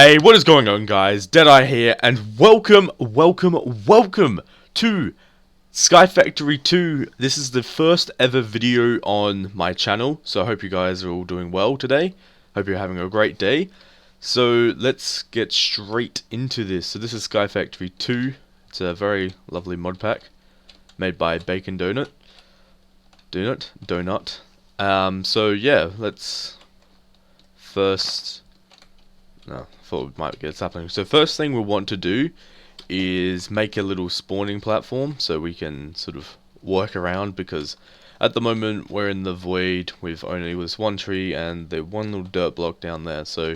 Hey, what is going on, guys? Deadeye here, and welcome to Sky Factory 2. This is the first ever video on my channel, so I hope you guys are all doing well today. Hope you're having a great day. So let's get straight into this. So this is Sky Factory 2. It's a very lovely mod pack made by Bacon Donut. So yeah, let's first. No, I thought we might get something. So first thing we want to do is make a little spawning platform so we can sort of work around, because at the moment we're in the void with only this one tree and the one little dirt block down there. So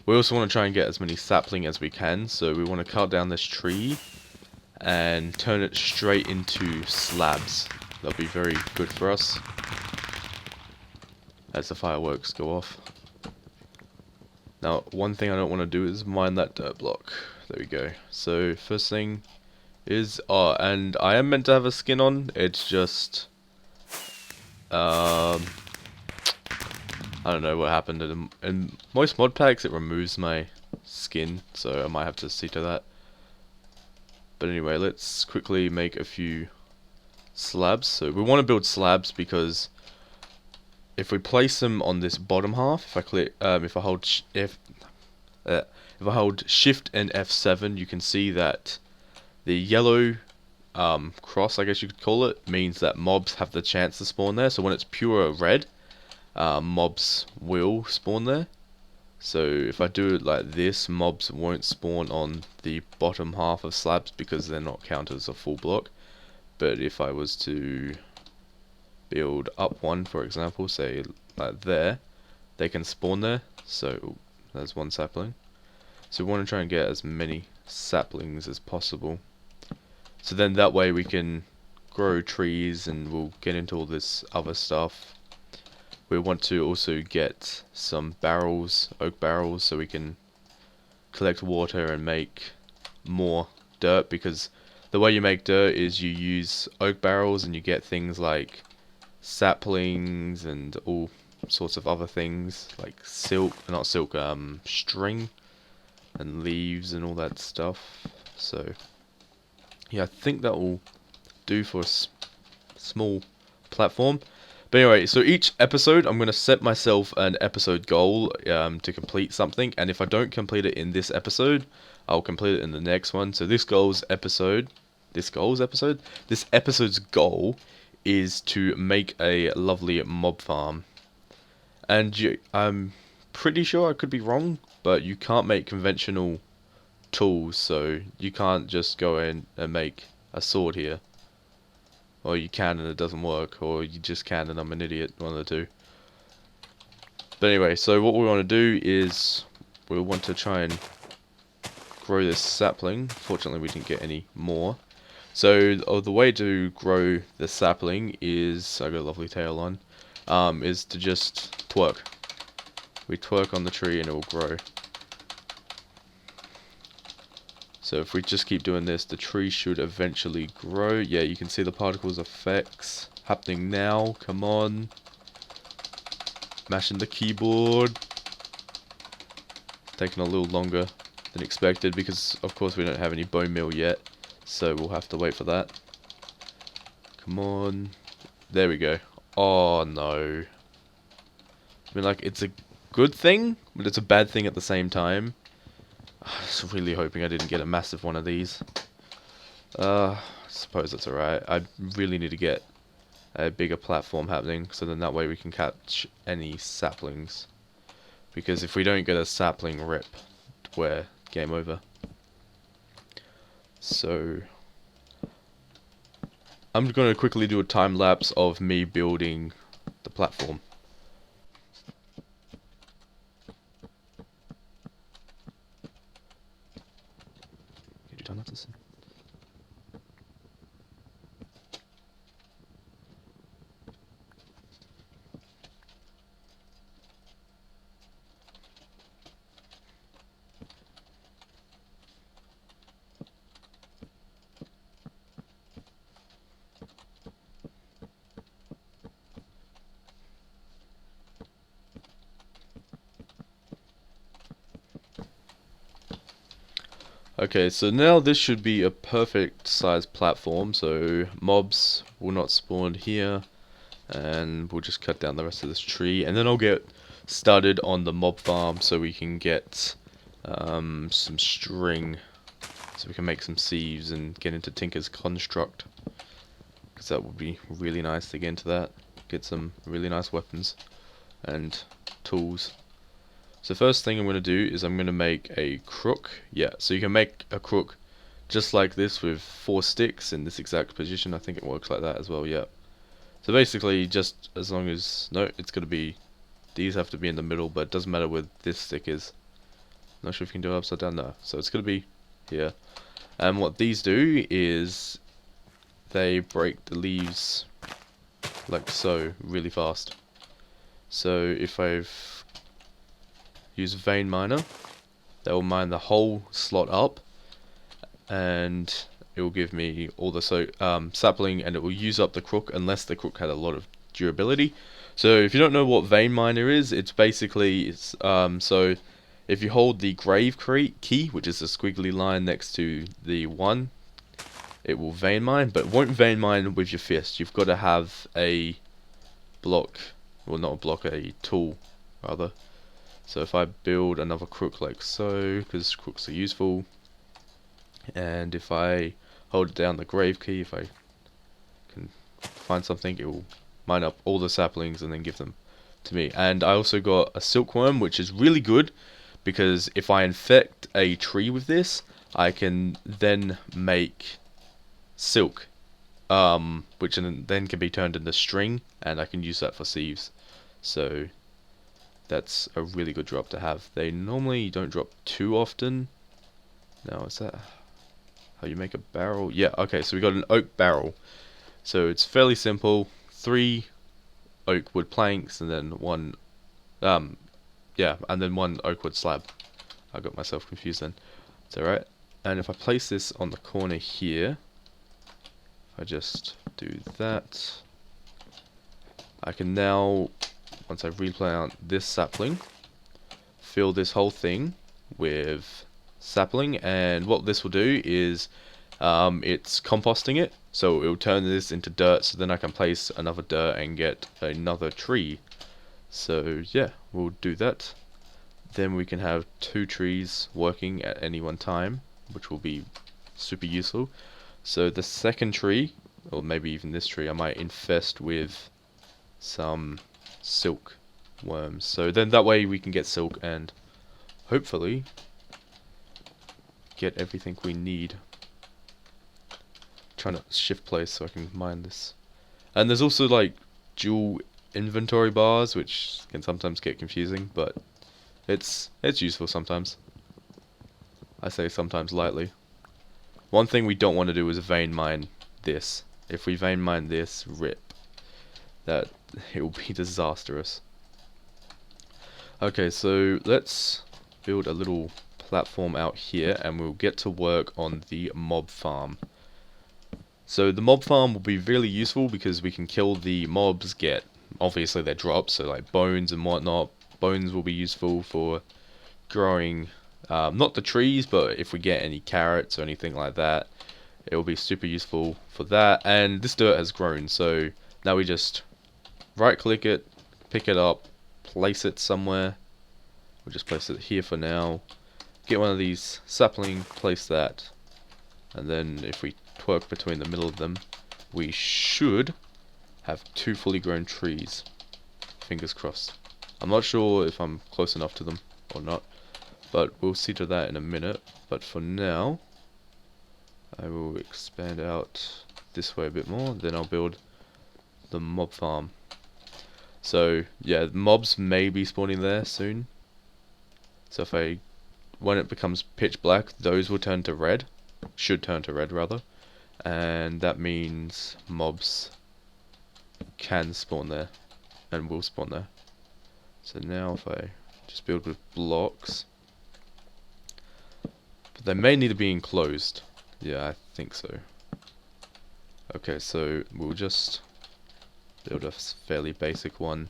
we also want to try and get as many sapling as we can. So we want to cut down this tree and turn it straight into slabs. That'll be very good for us as the fireworks go off. Now, one thing I don't want to do is mine that dirt block. There we go. So, first thing is, and I am meant to have a skin on. It's just, I don't know what happened. In most mod packs, it removes my skin, so I might have to see to that. But anyway, let's quickly make a few slabs. So we want to build slabs because if we place them on this bottom half, if I click, if I hold Shift and F7, you can see that the yellow cross, I guess you could call it, means that mobs have the chance to spawn there. So when it's pure red, mobs will spawn there. So if I do it like this, mobs won't spawn on the bottom half of slabs because they're not counted as a full block. But if I was to build up one, for example, say like there, they can spawn there. So there's one sapling. So we want to try and get as many saplings as possible. So then that way we can grow trees, and we'll get into all this other stuff. We want to also get some barrels, oak barrels, so we can collect water and make more dirt, because the way you make dirt is you use oak barrels and you get things like saplings and all sorts of other things like string and leaves and all that stuff. So yeah, I think that will do for a small platform. But anyway, so each episode I'm going to set myself an episode goal to complete something, and if I don't complete it in this episode, I'll complete it in the next one. So this episode's goal is to make a lovely mob farm. And I'm pretty sure, I could be wrong, but you can't make conventional tools, so you can't just go in and make a sword here. Or you can and it doesn't work, or you just can and I'm an idiot, one of the two. But anyway, so what we want to do is we want to try and grow this sapling. Fortunately we didn't get any more. So the way to grow the sapling is, I got a lovely tail on, is to just twerk. We twerk on the tree and it will grow. So if we just keep doing this, the tree should eventually grow. Yeah, you can see the particles effects happening now. Come on. Mashing the keyboard. Taking a little longer than expected because, of course, we don't have any bone meal yet. So we'll have to wait for that. Come on. There we go. Oh, no. I mean, like, it's a good thing, but it's a bad thing at the same time. I was really hoping I didn't get a massive one of these. I suppose that's alright. I really need to get a bigger platform happening, so then that way we can catch any saplings. Because if we don't get a sapling rip, we're game over. So I'm going to quickly do a time lapse of me building the platform. Did you turn off this? Okay, so now this should be a perfect size platform, so mobs will not spawn here, and we'll just cut down the rest of this tree, and then I'll get started on the mob farm so we can get some string, so we can make some sieves and get into Tinker's Construct, because that would be really nice to get into that, get some really nice weapons and tools. So first thing I'm going to do is I'm going to make a crook. Yeah, so you can make a crook just like this with 4 sticks in this exact position. I think it works like that as well, yeah. So basically, just as long as, no, it's going to be, these have to be in the middle, but it doesn't matter where this stick is. Not sure if you can do it upside down, no. So it's going to be here. And what these do is they break the leaves like so, really fast. So if I've use vein miner, that will mine the whole slot up, and it will give me all the sapling, and it will use up the crook unless the crook had a lot of durability. So if you don't know what vein miner is, it's basically so if you hold the grave key, which is the squiggly line next to the 1, it will vein mine, but it won't vein mine with your fist. You've got to have a block, well, not a block, a tool rather. So if I build another crook like so, because crooks are useful, and if I hold down the grave key, if I can find something, it will mine up all the saplings and then give them to me. And I also got a silkworm, which is really good, because if I infect a tree with this, I can then make silk, which then can be turned into string, and I can use that for sieves. So that's a really good drop to have. They normally don't drop too often. Now, is that how you make a barrel? Yeah, okay, so we got an oak barrel. So it's fairly simple. 3 oak wood planks and then 1, yeah, and then 1 oak wood slab. I got myself confused then. It's alright. And if I place this on the corner here, I just do that, I can now, once I replant this sapling, fill this whole thing with sapling, and what this will do is it's composting it, so it will turn this into dirt, so then I can place another dirt and get another tree. So yeah, we'll do that. Then we can have 2 trees working at any one time, which will be super useful. So the second tree, or maybe even this tree, I might infest with some silk worms. So then that way we can get silk and hopefully get everything we need. Trying to shift place so I can mine this. And there's also like dual inventory bars, which can sometimes get confusing, but it's useful sometimes. I say sometimes lightly. One thing we don't want to do is vein mine this. If we vein mine this, rip. That it will be disastrous. Okay, so let's build a little platform out here and we'll get to work on the mob farm. So the mob farm will be really useful because we can kill the mobs, get obviously their drops, so like bones and whatnot. Bones will be useful for growing, not the trees, but if we get any carrots or anything like that, it will be super useful for that. And this dirt has grown, so now we just right click it, pick it up, place it somewhere. We'll just place it here for now. Get one of these sapling, place that, and then if we twerk between the middle of them, we should have 2 fully grown trees. Fingers crossed. I'm not sure if I'm close enough to them or not, but we'll see to that in a minute. But for now, I will expand out this way a bit more, then I'll build the mob farm. So yeah, mobs may be spawning there soon. So when it becomes pitch black, those will turn to red. Should turn to red rather. And that means mobs can spawn there and will spawn there. So now if I just build with blocks, but they may need to be enclosed. Yeah, I think so. Okay, so we'll just build a fairly basic one.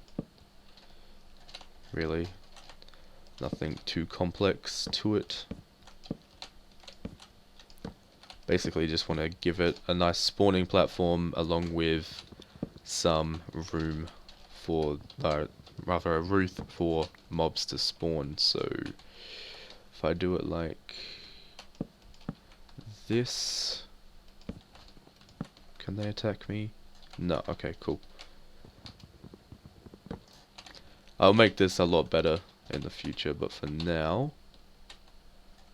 Really, nothing too complex to it. Basically just want to give it a nice spawning platform along with some room for, rather a roof for mobs to spawn. So if I do it like this, can they attack me? No, okay, cool. I'll make this a lot better in the future, but for now,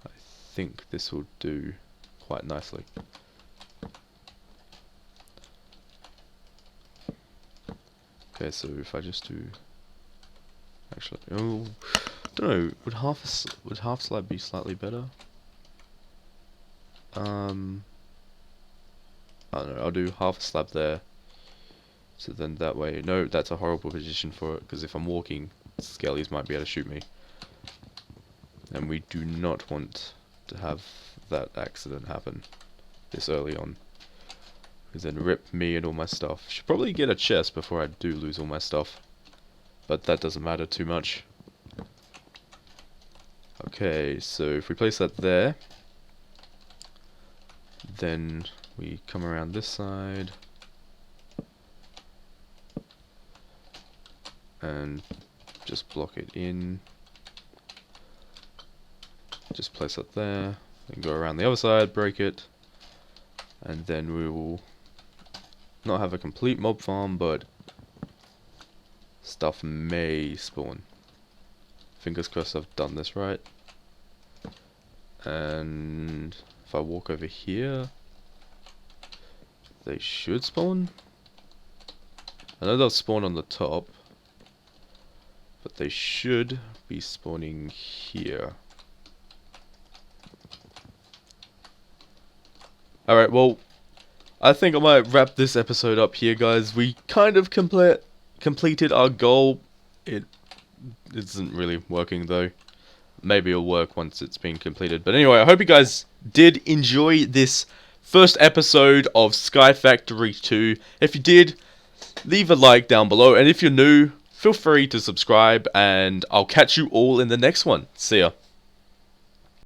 I think this will do quite nicely. Okay, so if I just do, actually, oh, I don't know, would half slab be slightly better? I don't know, I'll do half a slab there. So then that way, no, that's a horrible position for it, because if I'm walking, skellies might be able to shoot me. And we do not want to have that accident happen this early on. Because then rip me and all my stuff. Should probably get a chest before I do lose all my stuff. But that doesn't matter too much. Okay, so if we place that there, then we come around this side. And just block it in. Just place it there. Then go around the other side, break it. And then we will not have a complete mob farm, but stuff may spawn. Fingers crossed I've done this right. And if I walk over here, they should spawn. I know they'll spawn on the top, but they should be spawning here. Alright, well, I think I might wrap this episode up here, guys. We kind of completed our goal. It isn't really working, though. Maybe it'll work once it's been completed. But anyway, I hope you guys did enjoy this first episode of Sky Factory 2. If you did, leave a like down below. And if you're new, feel free to subscribe. And I'll catch you all in the next one. See ya.